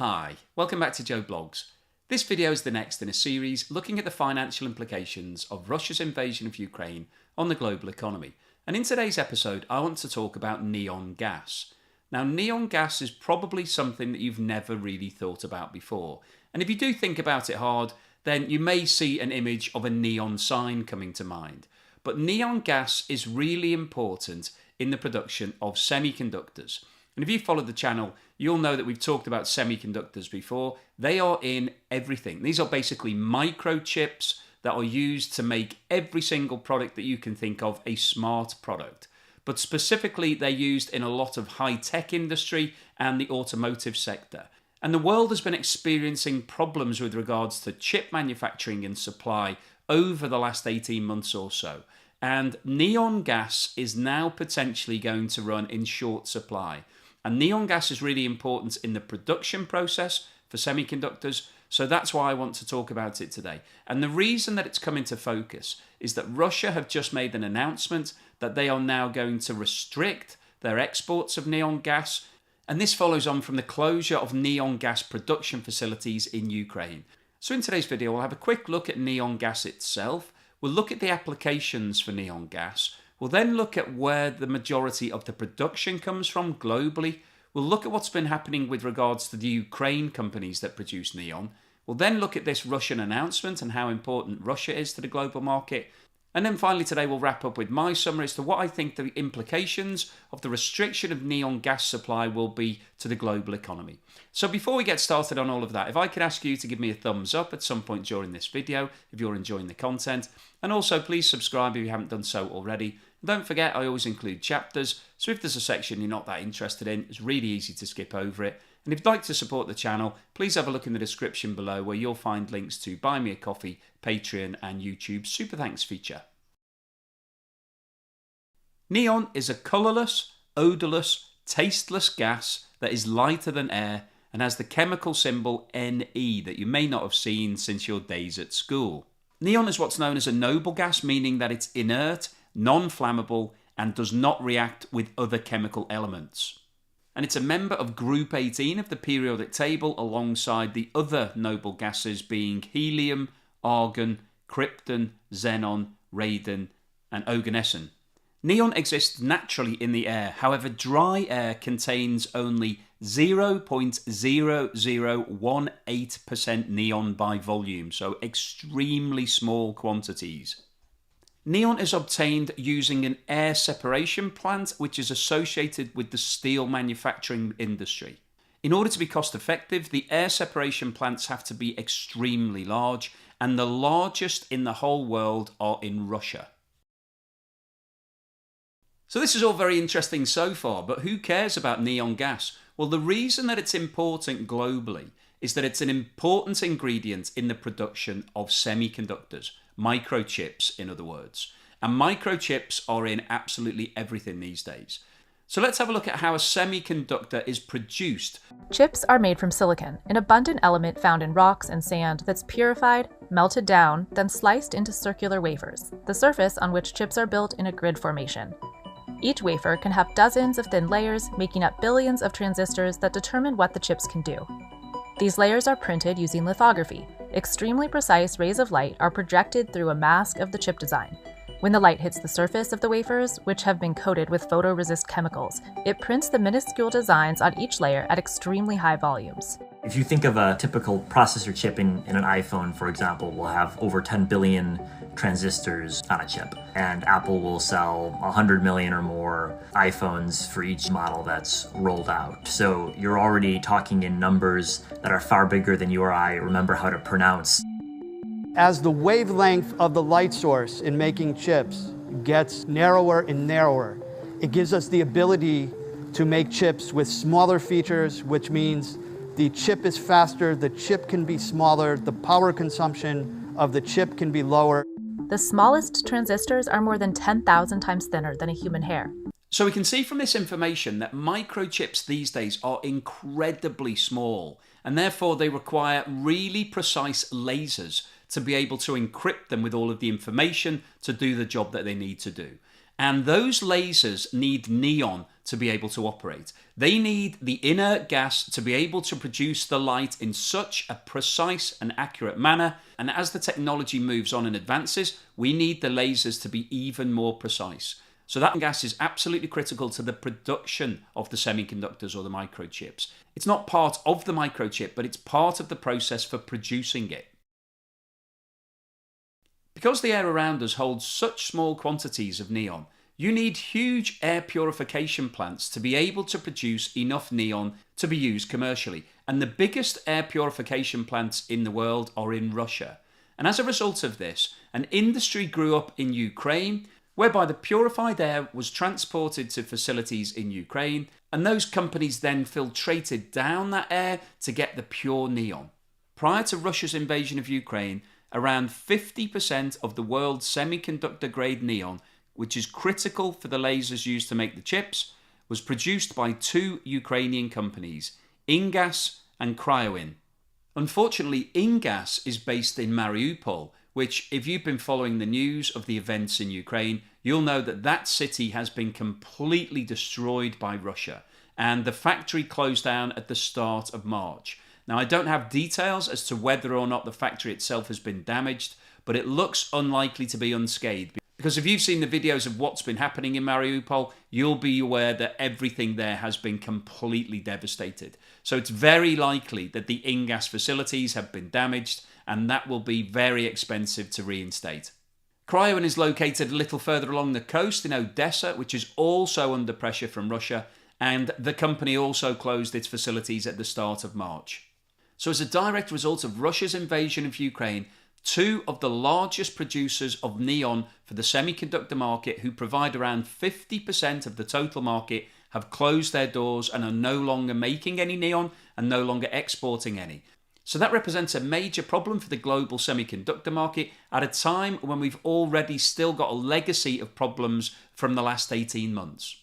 Hi, welcome back to Joe Blogs. This video is the next in a series looking at the financial implications of Russia's invasion of Ukraine on the global economy. And in today's episode, I want to talk about neon gas. Now, neon gas is probably something that you've never really thought about before. And if you do think about it hard, then you may see an image of a neon sign coming to mind. But neon gas is really important in the production of semiconductors. And if you followed the channel, you'll know that we've talked about semiconductors before. They are in everything. These are basically microchips that are used to make every single product that you can think of a smart product. But specifically, they're used in a lot of high-tech industry and the automotive sector. And the world has been experiencing problems with regards to chip manufacturing and supply over the last 18 months or so. And neon gas is now potentially going to run in short supply. And neon gas is really important in the production process for semiconductors, so that's why I want to talk about it today. And the reason that it's come into focus is that Russia have just made an announcement that they are now going to restrict their exports of neon gas, and this follows on from the closure of neon gas production facilities in Ukraine. So in today's video, we'll have a quick look at neon gas itself, we'll look at the applications for neon gas, we'll then look at where the majority of the production comes from globally. We'll look at what's been happening with regards to the Ukraine companies that produce neon. We'll then look at this Russian announcement and how important Russia is to the global market. And then finally today we'll wrap up with my summary as to what I think the implications of the restriction of neon gas supply will be to the global economy. So before we get started on all of that, if I could ask you to give me a thumbs up at some point during this video if you're enjoying the content, and also please subscribe if you haven't done so already. Don't forget, I always include chapters, so if there's a section you're not that interested in, it's really easy to skip over it. And if you'd like to support the channel, please have a look in the description below where you'll find links to Buy Me a Coffee, Patreon and YouTube Super Thanks feature. Neon is a colourless, odourless, tasteless gas that is lighter than air and has the chemical symbol Ne that you may not have seen since your days at school. Neon is what's known as a noble gas, meaning that it's inert, non-flammable and does not react with other chemical elements. And it's a member of Group 18 of the periodic table alongside the other noble gases being helium, argon, krypton, xenon, radon and oganesson. Neon exists naturally in the air, however dry air contains only 0.0018% neon by volume, so extremely small quantities. Neon is obtained using an air separation plant which is associated with the steel manufacturing industry. In order to be cost effective, the air separation plants have to be extremely large, and the largest in the whole world are in Russia. So this is all very interesting so far, but who cares about neon gas? Well, the reason that it's important globally is that it's an important ingredient in the production of semiconductors. Microchips, in other words. And microchips are in absolutely everything these days. So let's have a look at how a semiconductor is produced. Chips are made from silicon, an abundant element found in rocks and sand that's purified, melted down, then sliced into circular wafers, the surface on which chips are built in a grid formation. Each wafer can have dozens of thin layers, making up billions of transistors that determine what the chips can do. These layers are printed using lithography. Extremely precise rays of light are projected through a mask of the chip design. When the light hits the surface of the wafers, which have been coated with photoresist chemicals, it prints the minuscule designs on each layer at extremely high volumes. If you think of a typical processor chip in an iPhone, for example, will have over 10 billion transistors on a chip, and Apple will sell 100 million or more iPhones for each model that's rolled out. So you're already talking in numbers that are far bigger than you or I remember how to pronounce. As the wavelength of the light source in making chips gets narrower and narrower, it gives us the ability to make chips with smaller features, which means the chip is faster, the chip can be smaller, the power consumption of the chip can be lower. The smallest transistors are more than 10,000 times thinner than a human hair. So we can see from this information that microchips these days are incredibly small, and therefore they require really precise lasers to be able to encrypt them with all of the information to do the job that they need to do. And those lasers need neon to be able to operate. They need the inert gas to be able to produce the light in such a precise and accurate manner. And as the technology moves on and advances, we need the lasers to be even more precise. So that gas is absolutely critical to the production of the semiconductors or the microchips. It's not part of the microchip, but it's part of the process for producing it. Because the air around us holds such small quantities of neon, you need huge air purification plants to be able to produce enough neon to be used commercially. And the biggest air purification plants in the world are in Russia. And as a result of this, an industry grew up in Ukraine whereby the purified air was transported to facilities in Ukraine, and those companies then filtrated down that air to get the pure neon. Prior to Russia's invasion of Ukraine, around 50% of the world's semiconductor grade neon, which is critical for the lasers used to make the chips, was produced by two Ukrainian companies, Ingas and Cryoin. Unfortunately, Ingas is based in Mariupol, which, if you've been following the news of the events in Ukraine, you'll know that that city has been completely destroyed by Russia, and the factory closed down at the start of March. Now, I don't have details as to whether or not the factory itself has been damaged, but it looks unlikely to be unscathed. Because if you've seen the videos of what's been happening in Mariupol, you'll be aware that everything there has been completely devastated. So it's very likely that the Ingas facilities have been damaged, and that will be very expensive to reinstate. Cryoin is located a little further along the coast in Odessa, which is also under pressure from Russia, and the company also closed its facilities at the start of March. So as a direct result of Russia's invasion of Ukraine, two of the largest producers of neon for the semiconductor market, who provide around 50% of the total market, have closed their doors and are no longer making any neon and no longer exporting any. So that represents a major problem for the global semiconductor market at a time when we've already still got a legacy of problems from the last 18 months.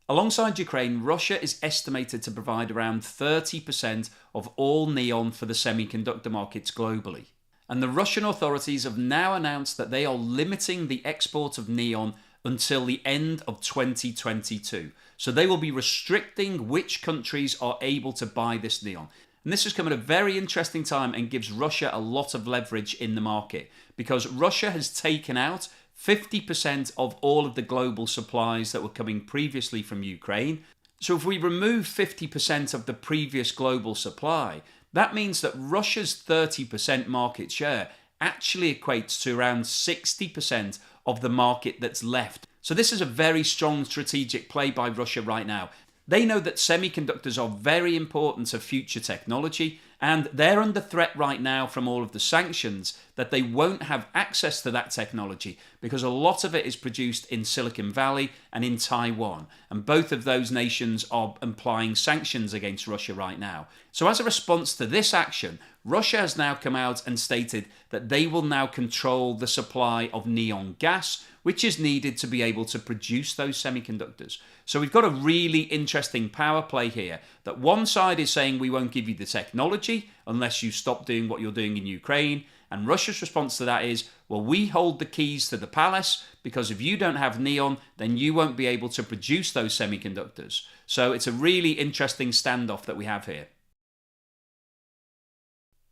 Alongside Ukraine, Russia is estimated to provide around 30% of all neon for the semiconductor markets globally. And the Russian authorities have now announced that they are limiting the export of neon until the end of 2022. So they will be restricting which countries are able to buy this neon. And this has come at a very interesting time and gives Russia a lot of leverage in the market, because Russia has taken out 50% of all of the global supplies that were coming previously from Ukraine. So if we remove 50% of the previous global supply, that means that Russia's 30% market share actually equates to around 60% of the market that's left. So this is a very strong strategic play by Russia right now. They know that semiconductors are very important to future technology, and they're under threat right now from all of the sanctions that they won't have access to that technology, because a lot of it is produced in Silicon Valley and in Taiwan, and both of those nations are applying sanctions against Russia right now. So as a response to this action, Russia has now come out and stated that they will now control the supply of neon gas, which is needed to be able to produce those semiconductors. So we've got a really interesting power play here, that one side is saying we won't give you the technology unless you stop doing what you're doing in Ukraine, and Russia's response to that is, well, we hold the keys to the palace, because if you don't have neon, then you won't be able to produce those semiconductors. So it's a really interesting standoff that we have here.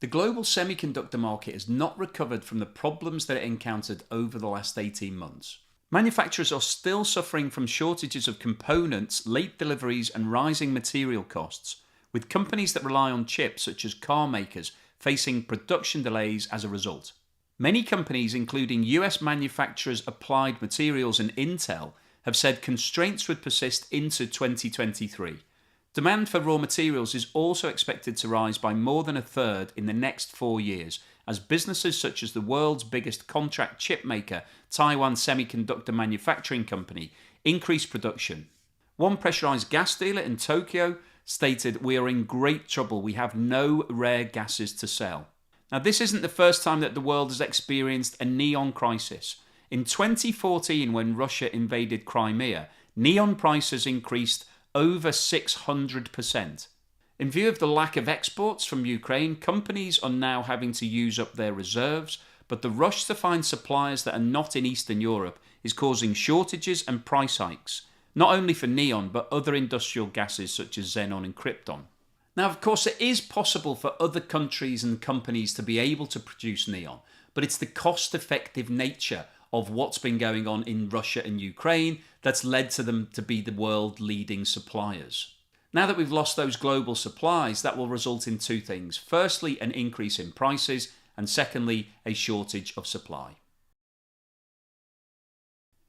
The global semiconductor market has not recovered from the problems that it encountered over the last 18 months. Manufacturers are still suffering from shortages of components, late deliveries, and rising material costs, with companies that rely on chips, such as car makers, facing production delays as a result. Many companies, including US manufacturers Applied Materials and Intel, have said constraints would persist into 2023. Demand for raw materials is also expected to rise by more than a third in the next 4 years, as businesses such as the world's biggest contract chip maker, Taiwan Semiconductor Manufacturing Company, increase production. One pressurized gas dealer in Tokyo stated, "We are in great trouble. We have no rare gases to sell." Now, this isn't the first time that the world has experienced a neon crisis. In 2014, when Russia invaded Crimea, neon prices increased over 600%. In view of the lack of exports from Ukraine, companies are now having to use up their reserves but the rush to find suppliers that are not in Eastern Europe is causing shortages and price hikes, not only for neon but other industrial gases such as xenon and krypton. Now, of course, it is possible for other countries and companies to be able to produce neon, but it's the cost-effective nature of what's been going on in Russia and Ukraine that's led to them to be the world-leading suppliers. Now that we've lost those global supplies, that will result in two things. Firstly, an increase in prices, and secondly, a shortage of supply.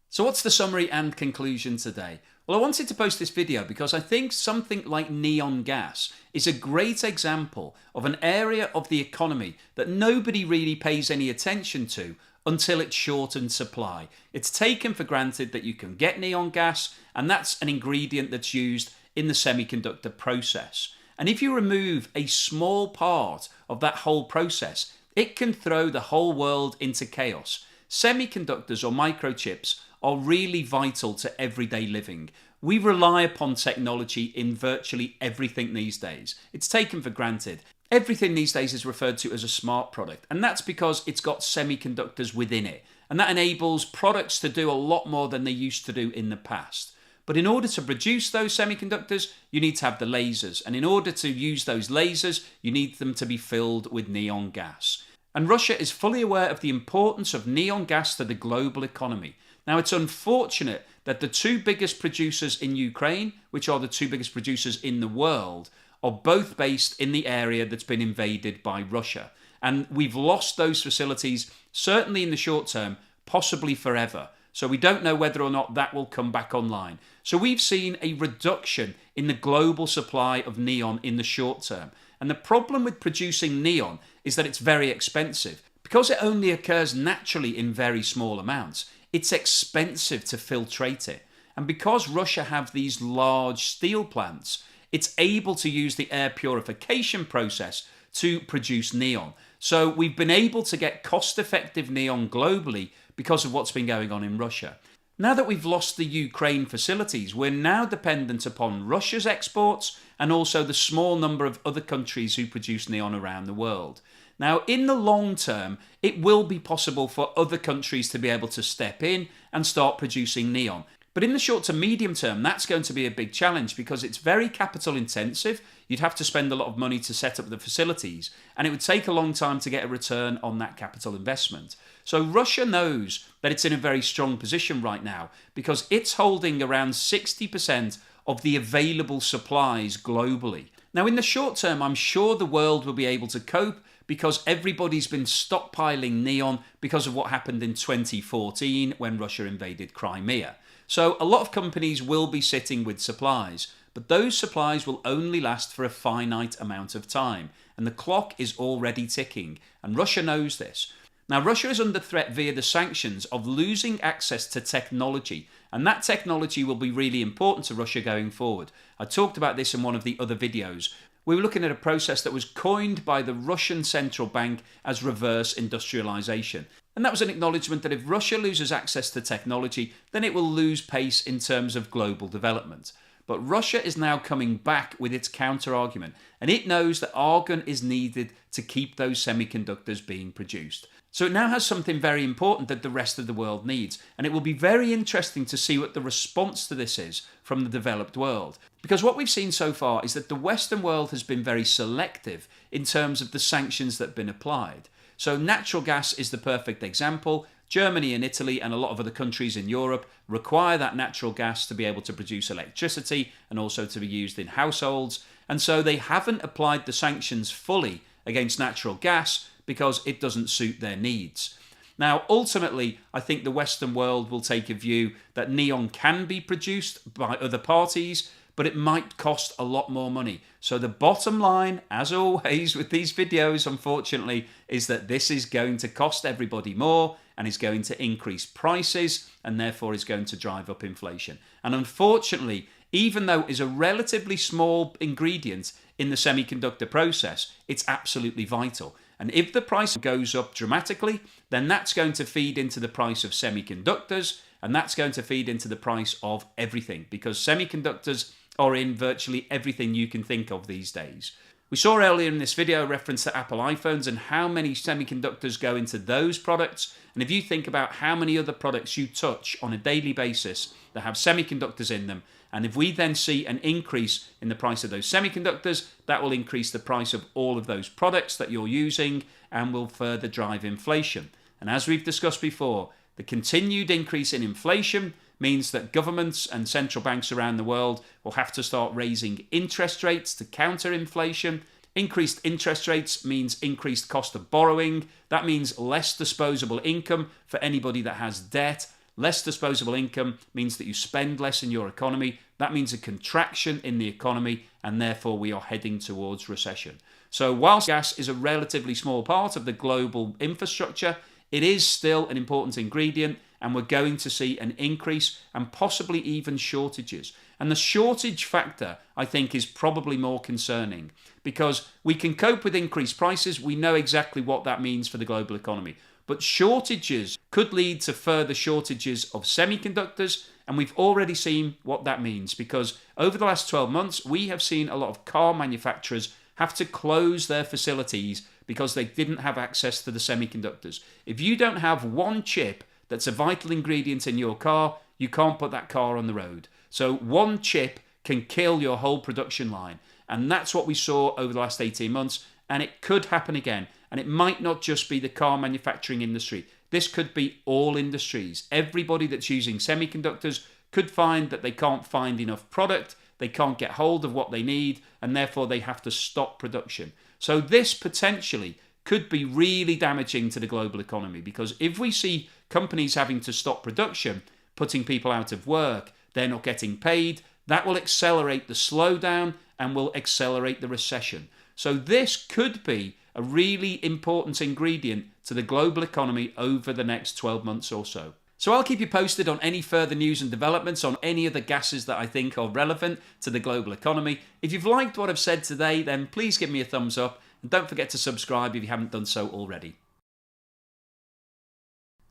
So what's the summary and conclusion today? Well, I wanted to post this video because I think something like neon gas is a great example of an area of the economy that nobody really pays any attention to until it's short in supply. It's taken for granted that you can get neon gas, and that's an ingredient that's used in the semiconductor process. And if you remove a small part of that whole process, it can throw the whole world into chaos. Semiconductors or microchips are really vital to everyday living. We rely upon technology in virtually everything these days. It's taken for granted. Everything these days is referred to as a smart product, and that's because it's got semiconductors within it. And that enables products to do a lot more than they used to do in the past. But in order to produce those semiconductors, you need to have the lasers. And in order to use those lasers, you need them to be filled with neon gas. And Russia is fully aware of the importance of neon gas to the global economy. Now, it's unfortunate that the two biggest producers in Ukraine, which are the two biggest producers in the world, are both based in the area that's been invaded by Russia. And we've lost those facilities, certainly in the short term, possibly forever. So we don't know whether or not that will come back online. So we've seen a reduction in the global supply of neon in the short term. And the problem with producing neon is that it's very expensive. Because it only occurs naturally in very small amounts, it's expensive to filtrate it. And because Russia have these large steel plants, it's able to use the air purification process to produce neon. So we've been able to get cost-effective neon globally because of what's been going on in Russia. Now that we've lost the Ukraine facilities, we're now dependent upon Russia's exports and also the small number of other countries who produce neon around the world. Now, in the long term, it will be possible for other countries to be able to step in and start producing neon. But in the short to medium term, that's going to be a big challenge because it's very capital intensive. You'd have to spend a lot of money to set up the facilities, and it would take a long time to get a return on that capital investment. So Russia knows that it's in a very strong position right now because it's holding around 60% of the available supplies globally. Now, in the short term, I'm sure the world will be able to cope because everybody's been stockpiling neon because of what happened in 2014 when Russia invaded Crimea. So a lot of companies will be sitting with supplies, but those supplies will only last for a finite amount of time, and the clock is already ticking, and Russia knows this. Now, Russia is under threat via the sanctions of losing access to technology, and that technology will be really important to Russia going forward. I talked about this in one of the other videos. We were looking at a process that was coined by the Russian central bank as reverse industrialization. And that was an acknowledgement that if Russia loses access to technology, then it will lose pace in terms of global development. But Russia is now coming back with its counter-argument, and it knows that argon is needed to keep those semiconductors being produced. So it now has something very important that the rest of the world needs, and it will be very interesting to see what the response to this is from the developed world. Because what we've seen so far is that the Western world has been very selective in terms of the sanctions that have been applied. So natural gas is the perfect example. Germany and Italy and a lot of other countries in Europe require that natural gas to be able to produce electricity and also to be used in households. And so they haven't applied the sanctions fully against natural gas because it doesn't suit their needs. Now, ultimately, I think the Western world will take a view that neon can be produced by other parties, but it might cost a lot more money. So the bottom line, as always with these videos, unfortunately, is that this is going to cost everybody more and is going to increase prices and therefore is going to drive up inflation. And unfortunately, even though it is a relatively small ingredient in the semiconductor process, it's absolutely vital. And if the price goes up dramatically, then that's going to feed into the price of semiconductors, and that's going to feed into the price of everything, because semiconductors are in virtually everything you can think of these days. We saw earlier in this video a reference to Apple iPhones and how many semiconductors go into those products. And if you think about how many other products you touch on a daily basis that have semiconductors in them, and if we then see an increase in the price of those semiconductors, that will increase the price of all of those products that you're using and will further drive inflation. And as we've discussed before, the continued increase in inflation means that governments and central banks around the world will have to start raising interest rates to counter inflation. Increased interest rates means increased cost of borrowing. That means less disposable income for anybody that has debt. Less disposable income means that you spend less in your economy. That means a contraction in the economy, and therefore we are heading towards recession. So whilst gas is a relatively small part of the global infrastructure, it is still an important ingredient, and we're going to see an increase and possibly even shortages. And the shortage factor, I think, is probably more concerning because we can cope with increased prices. We know exactly what that means for the global economy. But shortages could lead to further shortages of semiconductors, and we've already seen what that means because over the last 12 months, we have seen a lot of car manufacturers have to close their facilities because they didn't have access to the semiconductors. If you don't have one chip that's a vital ingredient in your car, you can't put that car on the road. So one chip can kill your whole production line. And that's what we saw over the last 18 months. And it could happen again. And it might not just be the car manufacturing industry. This could be all industries. Everybody that's using semiconductors could find that they can't find enough product, they can't get hold of what they need, and therefore they have to stop production. So this potentially could be really damaging to the global economy because if we see companies having to stop production, putting people out of work, they're not getting paid, that will accelerate the slowdown and will accelerate the recession. So this could be a really important ingredient to the global economy over the next 12 months or so. So I'll keep you posted on any further news and developments on any of the gases that I think are relevant to the global economy. If you've liked what I've said today, then please give me a thumbs up and don't forget to subscribe if you haven't done so already.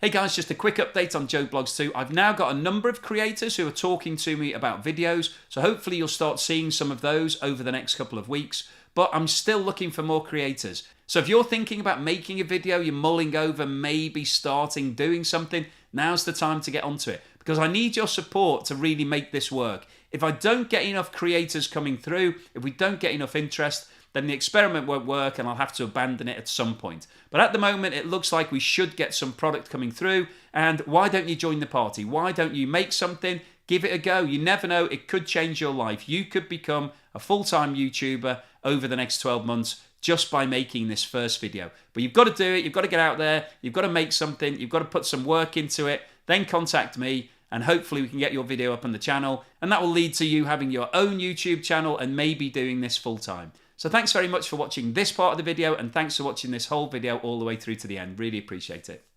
Hey guys, just a quick update on Joe Blogs 2. I've now got a number of creators who are talking to me about videos, so hopefully you'll start seeing some of those over the next couple of weeks. But I'm still looking for more creators. So if you're thinking about making a video, you're mulling over maybe starting doing something, now's the time to get onto it because I need your support to really make this work. If I don't get enough creators coming through, if we don't get enough interest, then the experiment won't work and I'll have to abandon it at some point. But at the moment, it looks like we should get some product coming through. And why don't you join the party? Why don't you make something? Give it a go. You never know. It could change your life. You could become a full-time YouTuber over the next 12 months just by making this first video. But you've got to do it. You've got to get out there. You've got to make something. You've got to put some work into it. Then contact me and hopefully we can get your video up on the channel. And that will lead to you having your own YouTube channel and maybe doing this full-time. So thanks very much for watching this part of the video and thanks for watching this whole video all the way through to the end. Really appreciate it.